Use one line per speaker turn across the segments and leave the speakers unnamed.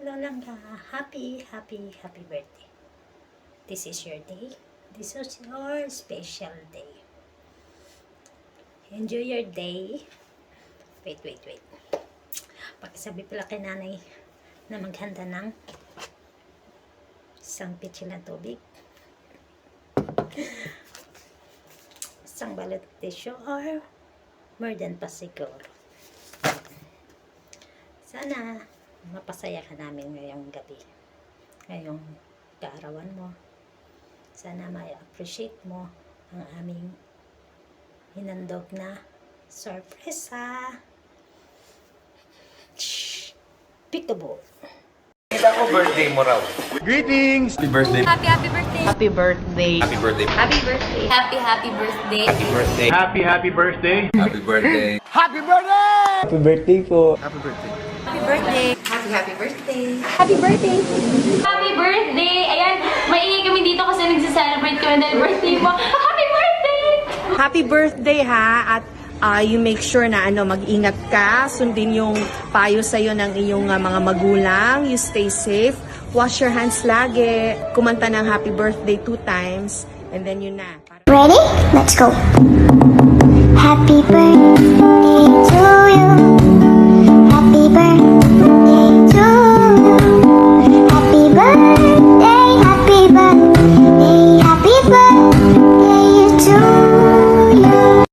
Lolangga, happy birthday. This is your day. This is your special day. Enjoy your day. Wait. Pakisabi pala kay nanay na maghanda ng isang pitsil na tubig, isang balot tissue, or more than pa siguro. Sana mapasaya ka namin ngayong gabi, ngayong kaarawan mo. Sana ma-appreciate mo ang aming hinandog na sorpresa. Peekaboo.
Kita ko birthday mo raw.
Greetings!
Happy birthday.
Happy birthday.
Happy birthday!
Happy birthday.
Happy birthday. Happy birthday.
Happy birthday.
Happy birthday!
Happy birthday.
Happy birthday! Happy birthday po!
Happy birthday.
Happy birthday.
Happy birthday!
Happy birthday. Happy birthday. Ayan, maingay kami dito kasi nagse-celebrate kami dahil birthday mo. Happy birthday!
Happy birthday ha, at you make sure na mag-ingat ka, sundin yung payo sa'yo ng iyong mga magulang, you stay safe, wash your hands lagi, kumanta ng happy birthday 2 times, and then yun na.
Ready? Let's go. Happy birthday to you. Happy birthday to you. Happy birthday, happy birthday, happy birthday to you.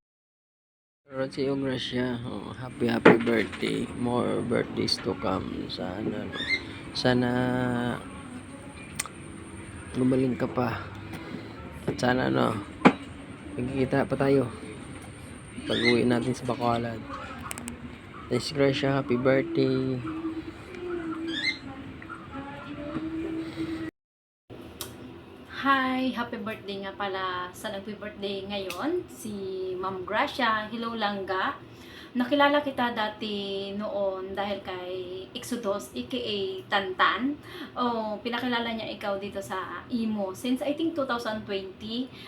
Meron si Yung Russia. Happy birthday. More birthdays to come. Sana gumaling ka pa. At sana magkikita pa tayo pag uwi natin sa Bacolod. Thanks Gracia, happy birthday.
Hi! Happy birthday nga pala sa nagpi-birthday ngayon, si Ma'am Gracia. Hello Langga. Nakilala kita dati noon dahil kay Exodus, aka Tantan. Pinakilala niya ikaw dito sa Imo since I think 2020.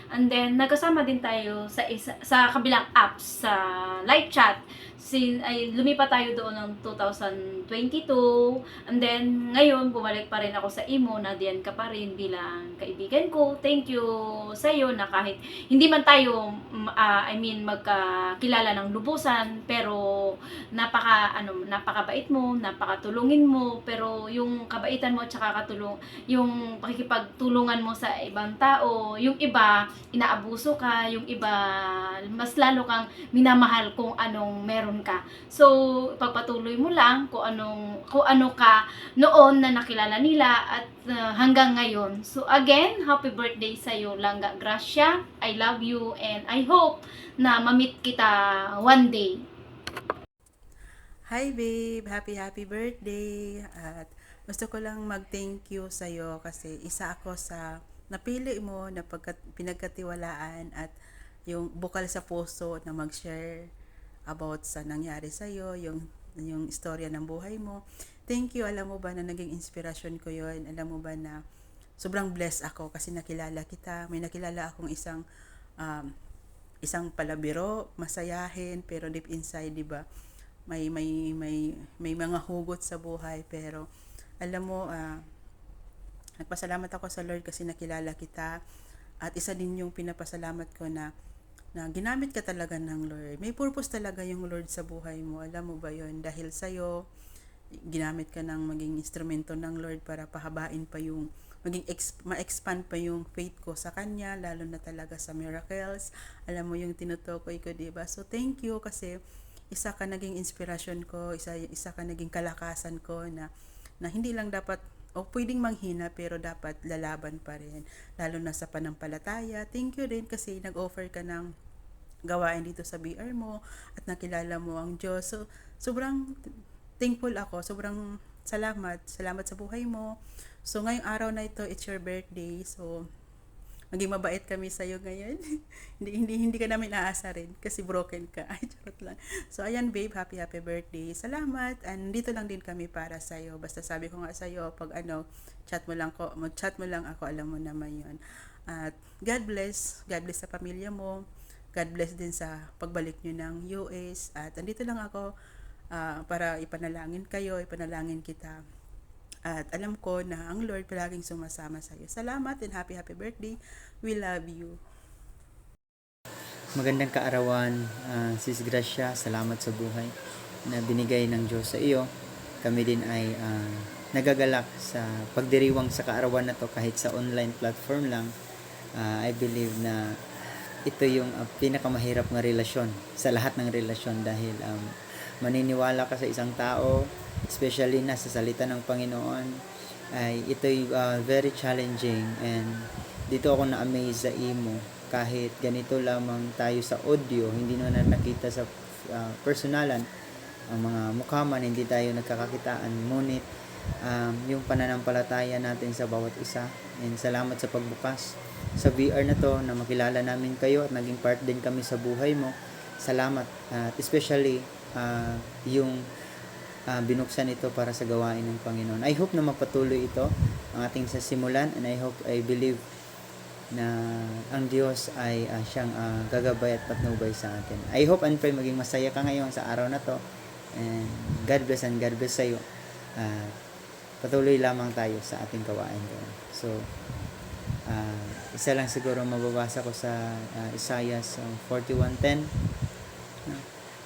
And then nagkasama din tayo sa kabilang apps sa live chat. Lumipat tayo doon ng 2022. And then ngayon bumalik pa rin ako sa Imo, nandiyan ka pa rin bilang kaibigan ko. Thank you sa iyo na kahit hindi man tayo magkakilala ng lubusan, pero napakabait mo, napakatulungin mo, pero yung kabaitan mo at saka yung pakikipagtulungan mo sa ibang tao, yung iba inaabuso ka, yung iba mas lalo kang minamahal kung anong meron ka. So pagpatuloy mo lang kung ano ka noon na nakilala nila at hanggang ngayon. So again, happy birthday sa iyo Langga Gracia. I love you and I hope na ma-meet kita one day.
Hi babe! Happy birthday! At gusto ko lang mag-thank you sa'yo kasi isa ako sa napili mo na pinagkatiwalaan at yung bukal sa puso na mag-share about sa nangyari sa'yo, yung istorya ng buhay mo. Thank you. Alam mo ba na naging inspirasyon ko yon? Alam mo ba na sobrang blessed ako kasi nakilala kita. May nakilala akong isang palabiro, masayahin, pero deep inside, 'di ba? May mga hugot sa buhay, pero alam mo, nagpasalamat ako sa Lord kasi nakilala kita, at isa din yung pinapasalamat ko na ginamit ka talaga ng Lord. May purpose talaga yung Lord sa buhay mo. Alam mo ba yon? Dahil sa'yo, ginamit ka ng maging instrumento ng Lord para pahabain pa yung ma-expand pa yung faith ko sa Kanya, lalo na talaga sa miracles. Alam mo yung tinutukoy ko, diba? So thank you kasi isa ka naging inspirasyon ko, isa ka naging kalakasan ko na hindi lang dapat pwedeng manghina, pero dapat lalaban pa rin, lalo na sa panampalataya. Thank you rin kasi nag-offer ka ng gawain dito sa BR mo at nakilala mo ang Diyos. So sobrang thankful ako, sobrang salamat sa buhay mo. So ngayong araw na ito, it's your birthday, so maging mabait kami sa iyo ngayon. hindi ka namin aasarin kasi broken ka. Ay, charot lang. So ayan babe, happy birthday. Salamat. And dito lang din kami para sa iyo. Basta sabi ko nga sa iyo, pag mag-chat mo lang ako, alam mo naman 'yon. At God bless sa pamilya mo. God bless din sa pagbalik niyo ng US. At andito lang ako para ipanalangin kayo, ipanalangin kita. At alam ko na ang Lord palaging sumasama sa iyo. Salamat and happy birthday. We love you.
Magandang kaarawan, Sis Gracia. Salamat sa buhay na binigay ng Diyos sa iyo. Kami din ay nagagalak sa pagdiriwang sa kaarawan na to kahit sa online platform lang. I believe na ito yung pinakamahirap na relasyon sa lahat ng relasyon dahil maniniwala ka sa isang tao, especially na sa salita ng Panginoon, ay ito'y very challenging, and dito ako na-amaze sa imo. Kahit ganito lamang tayo sa audio, hindi na nakita sa personalan ang mga mukha man, hindi tayo nagkakakitaan, ngunit yung pananampalataya natin sa bawat isa, and salamat sa pagbukas sa VR na to na makilala namin kayo at naging part din kami sa buhay mo. Salamat, at especially yung binuksan ito para sa gawain ng Panginoon. I hope na mapatuloy ito ang ating sasimulan, and I believe na ang Diyos ay siyang gagabay at patnubay sa atin. I hope and pray maging masaya ka ngayon sa araw na to, and God bless sa iyo. Patuloy lamang tayo sa ating gawain doon. So isa lang siguro mababasa ko sa Isaiah 41:10.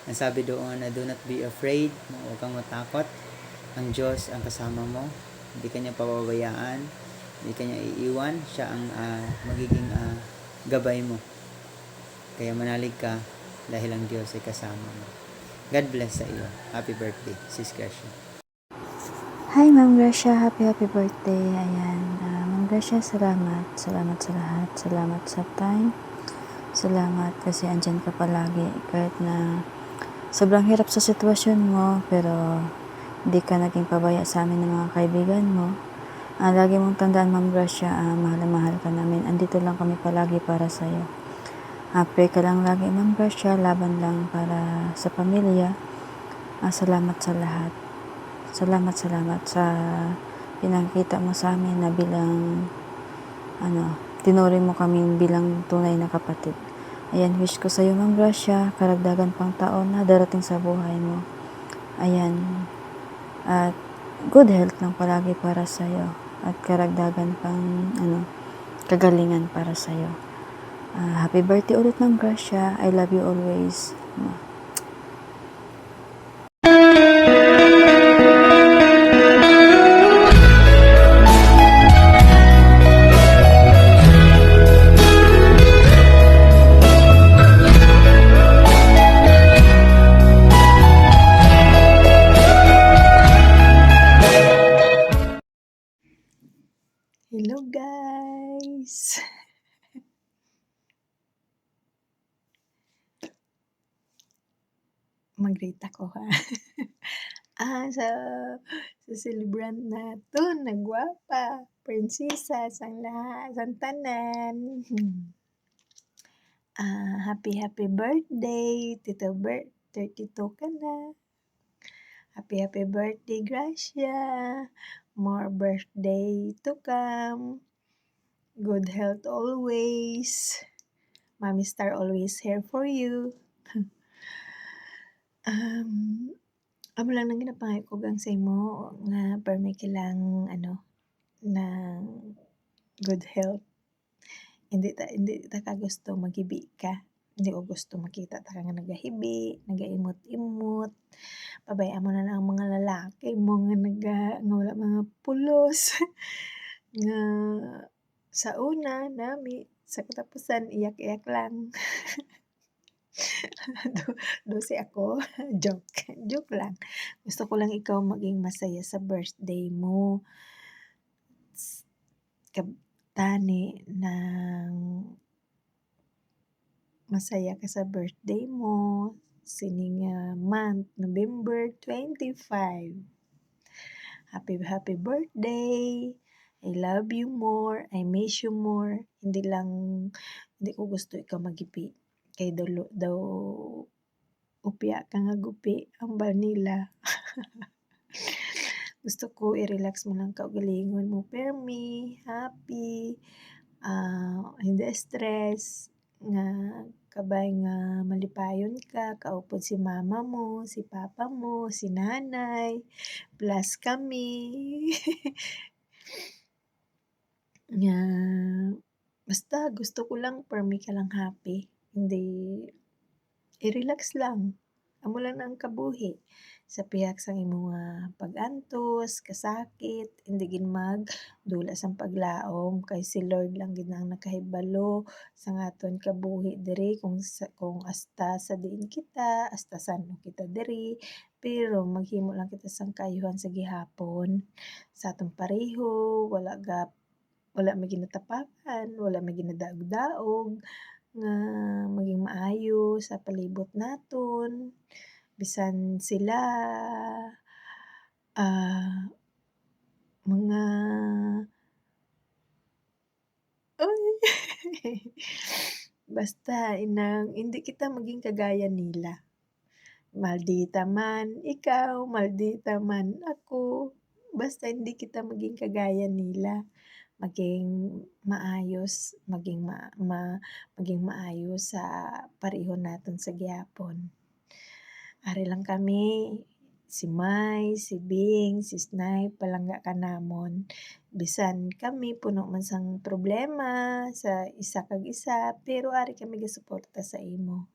Ang sabi doon na do not be afraid, huwag kang matakot. Ang Diyos ang kasama mo, hindi kanya pababayaan, hindi kanya iiwan, siya ang magiging gabay mo. Kaya manalig ka dahil ang Diyos ay kasama mo. God bless sa iyo. Happy birthday, Sis Gracia.
Hi Ma'am Gracia, happy birthday. Ayan, Ma'am Gracia, salamat sa lahat. Salamat sa time. Salamat kasi andyan ka palagi kahit na sobrang hirap sa sitwasyon mo, pero hindi ka naging pabaya sa amin ng mga kaibigan mo. Lagi mong tandaan, Ma'am Gracia, mahal na mahal ka namin. Andito lang kami palagi para sa'yo. Pray ka lang lagi, Ma'am Gracia, laban lang para sa pamilya. Salamat sa lahat. Salamat sa pinakita mo sa amin na bilang tinuring mo kami bilang tunay na kapatid. Ayan, wish ko sa iyo, Ma'am Gracia, karagdagan pang taon na darating sa buhay mo. Ayan, at good health lang palagi para sa iyo, at karagdagan pang kagalingan para sa iyo. Happy birthday ulit, Ma'am Gracia. I love you always.
Hello guys! Mag-rate ako ha. Sa celebrant na to, nagwapa, prinsesa, sang lahat, sang tanan. Happy birthday, Tito Bert, 32 ka na. Happy birthday, Gracia. More birthday to come. Good health always. Mommy Star always here for you. Amo lang nang ginapangay ko gang sa imo nga permi kilang na good health. Hindi ta ka gusto magibi ka. Hindi ko gusto makita ta ka nga nagahibi, nagaimot-imot. Pabayaan mo na lang ang mga lalaki mo nga wala mga pulos. Nga sa una nami, sa katapusan iyak-iyak lang. Dosi ako. Joke lang. Gusto ko lang ikaw maging masaya sa birthday mo. Tani ng masaya ka sa birthday mo. Sining month, November 25. Happy birthday. I love you more. I miss you more. Hindi ko gusto ikaw magipi. Kay daw upya ka nga gupi ang vanilla. Gusto ko i-relax mo lang kaugalingon mo. Permi, happy, hindi stress.
nga kabay nga malipayon ka, kaupod si mama mo, si papa mo, si nanay, plus kami. Nga basta gusto ko lang permi ka lang happy, hindi i-relax lang. Amo lang na ang kabuhi. Sa pihak sang imong pag-antos, kasakit, hindi gid magdula sang paglaom kay si Lord lang gid ang nakahibalo sa aton kabuhi diri kung hasta sa diin kita, hasta sano kita diri. Pero maghimo lang kita sang kaayuhan sa gihapon sa atong pareho, wala may ginatapakan, wala may ginadaog-daog, nga maging maayo sa palibot naton. Bisan sila mga basta inang hindi kita maging kagaya nila. Maldita man ikaw, maldita man ako, basta hindi kita maging kagaya nila. Maging maayos, maging maayos sa pareho naton sa gihapon. Ari lang kami, si Mai, si Bing, si Snay, palangga ka namon. Bisan kami puno man sang problema sa isa kag isa, pero ari kami gasuporta sa imo.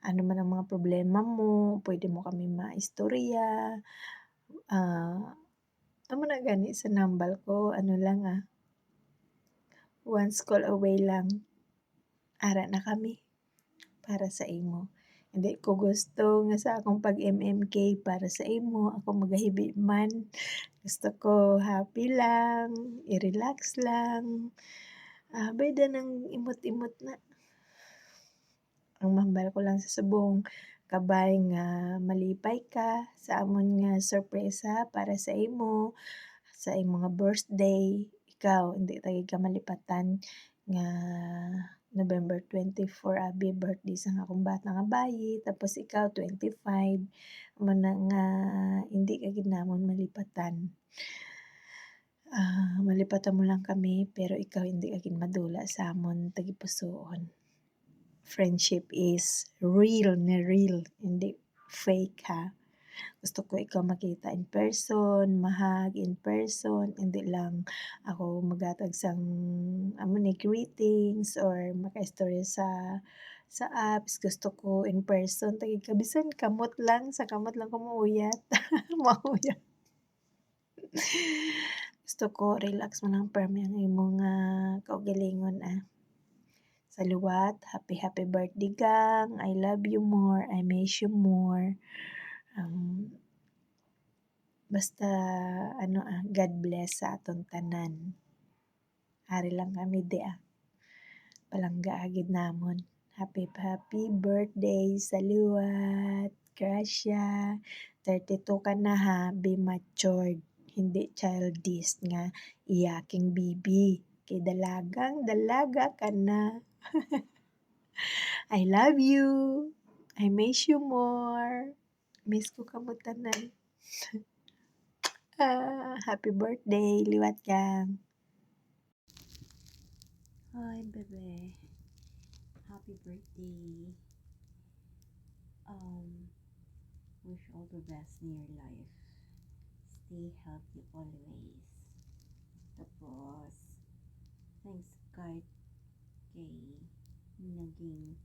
Ano man ang mga problema mo, pwede mo kami maistorya. Amo na gani sa nambal ko, ano lang once call away lang. Ara na kami para sa imo. Hindi ko gusto nga sa akong pag-MMK para sa imo, ako magahibi man. Gusto ko happy lang, i-relax lang. Bayda ng imot-imot na. Ang mahambal ko lang sa subong, kabay nga malipay ka sa amon nga sorpresa para sa imo, sa imong nga birthday. Ikaw, hindi tagi ka malipatan nga November 24 abi birthday sa akong bata nga bayi, tapos ikaw 25 mo na nga hindi ka gid namon malipatan. Malipatan mo lang kami pero ikaw hindi ka gid madula sa amon tagipusoon. Friendship is real na real, hindi fake ha. Gusto ko ikaw makita in person, mahag in person, hindi lang ako magatag sang greetings or maka-istorya sa apps. Gusto ko in person, tagig ka bisan kamot lang, sa kamot lang ko mauyat. Mauyat. Gusto ko relax mo lang permi ang imong kaugalingon Saluwat, happy birthday gang. I love you more, I miss you more. Basta God bless sa aton tanan. Ari lang kami di palangga agid namon. Happy birthday, saluwat, Gracia. 32 ka na ha, be matured. Hindi childish nga iyaking bibi. Kay dalaga ka na. I love you. I miss you more. Miss ko kamo tanan. Happy birthday, liwat kang.
Hi, bebe. Happy birthday. Wish all the best in your life. Stay healthy always. Tapos, thanks God kay naging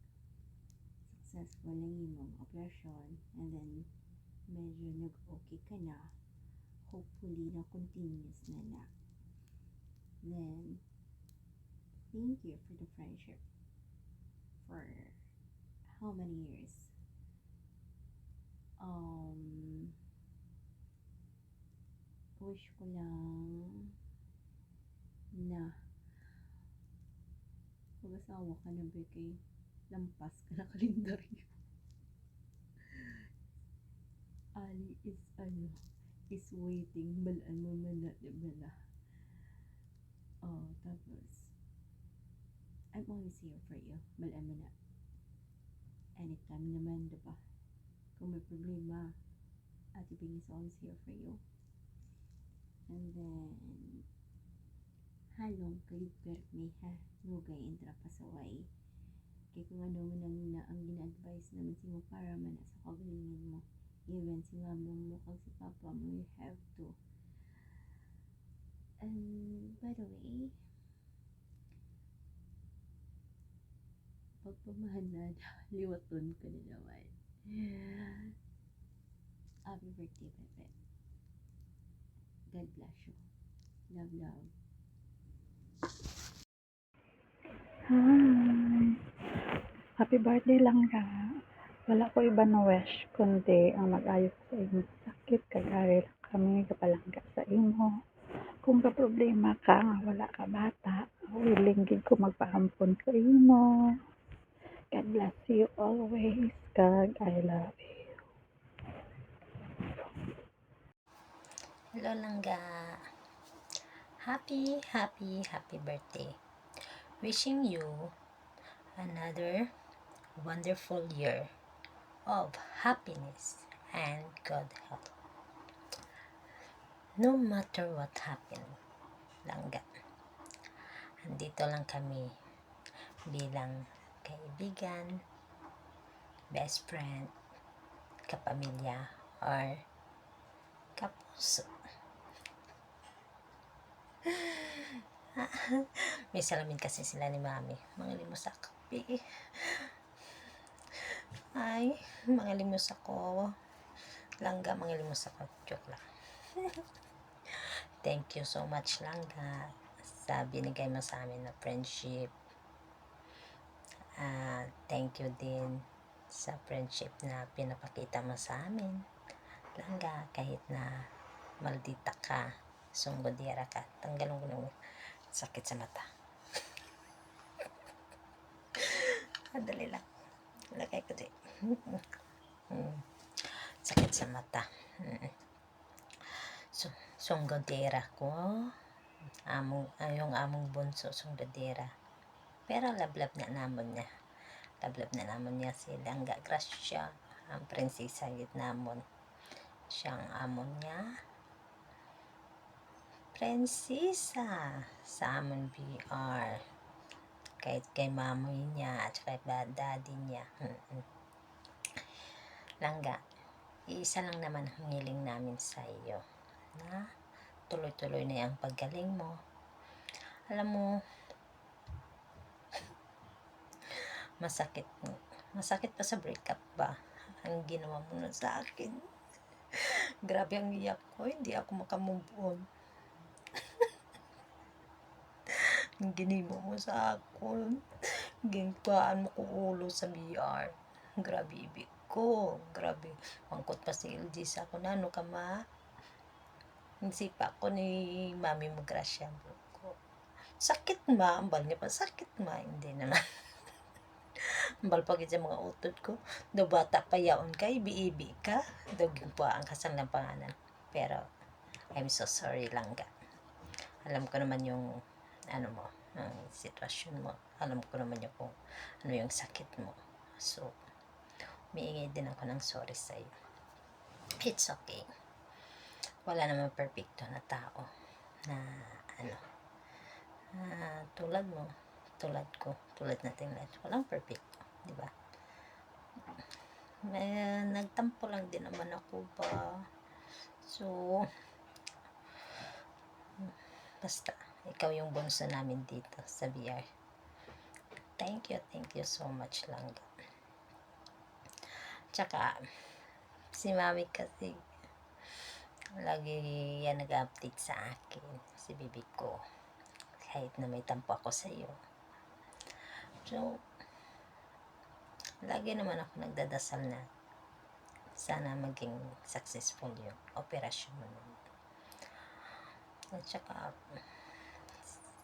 successful ang imong operasyon and then medyo nag-okay ka na. Hopefully na continuous na. Then, thank you for the friendship for how many years? Wish ko lang na mag-asawa ka na ba kay lampas ka na kalendaryo. Ali is waiting, balaan mo man na, diba na? Tapos I'm always here for you, balaan mo na. Anytime naman, diba? Kung may problema, Ate Bing is always here for you. And then, halong kaligper mi ha, nugay indra pasaway. kay kung ano man ang gina-advise naman si mo para man sa kaugalingon mo. Even si mama mo kag si papa mo, you have to. And by the way, pagpamahanad, liwaton ko na naman. Happy birthday, Pepe. God bless you. Love, love.
Hi! Happy birthday lang ka. Wala ko iba na wish, kundi ang mag-ayos sa imong sakit, kagari lang kami, kapalangga sa imo. Kung ka problema ka, nga wala ka bata, willing gid ko magpaampon sa imo. God bless you always, kag I love you.
Hello Langga. Happy birthday. Wishing you another wonderful year of happiness and good health. No matter what happened, Langga, andito lang kami bilang kaibigan, best friend, kapamilya, or kapuso. May salamin kasi sila ni Mami. Mga limos ako. Ay, mga limos ako. Langga, mga limos ako. Joke lang. Thank you so much, Langga, sa binigay mo sa amin na friendship. Thank you din sa friendship na pinapakita mo sa amin, Langga, kahit na maldita ka, sunggodera ka, tanggalong ko ng sakit sa mata. Dali lang. Lagay ko din. Sakit sa mata. So, sunggodera ko. Yung among bunso, sunggodera. Pero lablab na namon niya. Lablab na namon niya si Langga Gracia, ang prinsesa gid namon. Siyang amon niya. Prinsesa sa amon BR. Kahit kay mamoy niya at kay daddy niya. Langga, isa lang naman ang hiling namin sa iyo, na tuloy-tuloy na yung paggaling mo. Alam mo, masakit pa sa breakup ba ang ginawa mo na sa akin. Grabe ang iyak ko, hindi ako makamove on. Ang ginimo mo sa akon, ginpaan mo ko ulo sa BR. Grabe ibig ko, grabe mangkot pa si LG sa ako na, ano ka ma? Nagsipa ko ni Mami mo, Gracia ko. Sakit ma, ambal niya pa, sakit ma, hindi naman. Ambal pagid sa mga utod ko, daw bata pa yaon ka, ibi-ibi ka, daw ginpaan ka sa ng pangalan. Pero I'm so sorry, Langga. Alam ko naman yung ano mo, ang sitwasyon mo. Alam ko naman yung kung ano yung sakit mo. So, humihingi din ako ng sorry sa'yo. It's okay. Wala naman perfecto na tao na tulad mo, tulad ko, tulad natin lahat. Walang perfecto, di ba? Nagtampo lang din naman ako ba. So, basta ikaw yung bunso namin dito sa BR. Thank you so much, Langga. Tsaka si Mami kasi lagi yan nag-update sa akin, si bibi ko, kahit na may tampo ako sa iyo. So lagi naman ako nagdadasal na sana maging successful yung operasyon mo. At saka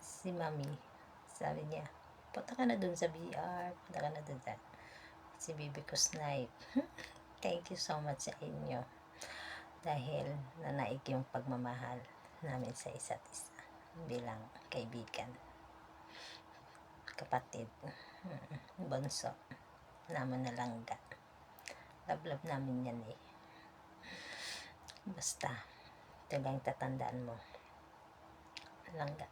si Mami, sabi niya, punta ka na dun sa BR, punta ka na dun sa si Bibi ko Snipe. Thank you so much sa inyo dahil nanaig yung pagmamahal namin sa isa't isa bilang kaibigan, kapatid, bunso naman na Langga. Love namin yan eh. Basta ito lang tatandaan mo, Langga,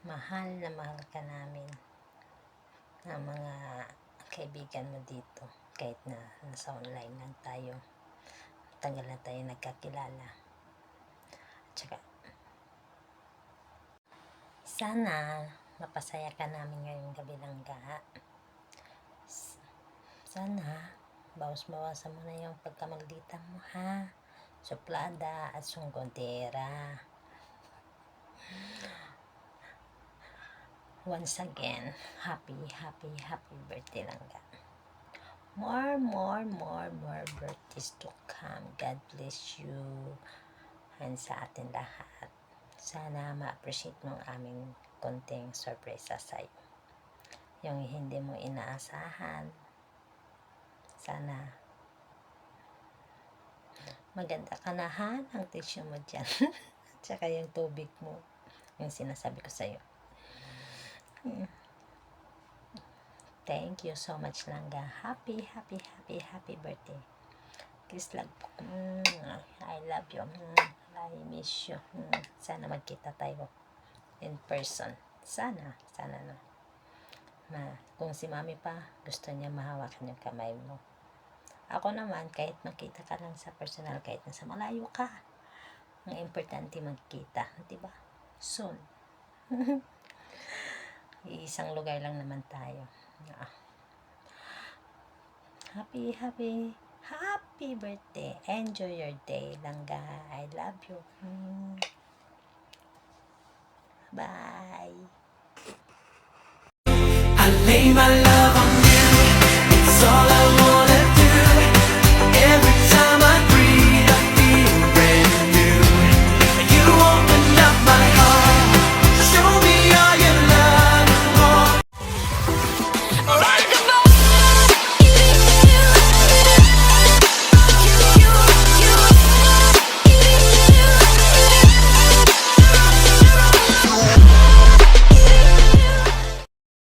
mahal na mahal ka namin ng mga kaibigan mo dito. Kahit na nasa online lang tayo. Tagal na tayo nagkakilala. Tsaka, sana mapasaya ka namin ngayong gabi lang ga. Sana bawas-bawasan mo na yung pagkamaldita mo ha. Suplada at sunggodera. Once again, happy birthday lang ga. More birthdays to come. God bless you. And sa atin lahat. Sana ma-appreciate mo ang aming konting sorpresa sa'yo. Yung hindi mo inaasahan. Sana maganda ka na ha ang tissue mo dyan. Tsaka yung tubig mo. Yung sinasabi ko sa'yo. Thank you so much Langga. Happy birthday. Kiss lang po. I love you. I miss you. Sana magkita tayo in person. Sana na. Kung si mami pa, gusto niya mahawakan yung kamay mo. Ako naman, kahit makita ka lang sa personal, kahit nasa malayo ka, ang importante magkita. Diba? Soon. Isang lugar lang naman tayo. Happy birthday. Enjoy your day, Langga. I love you. Bye.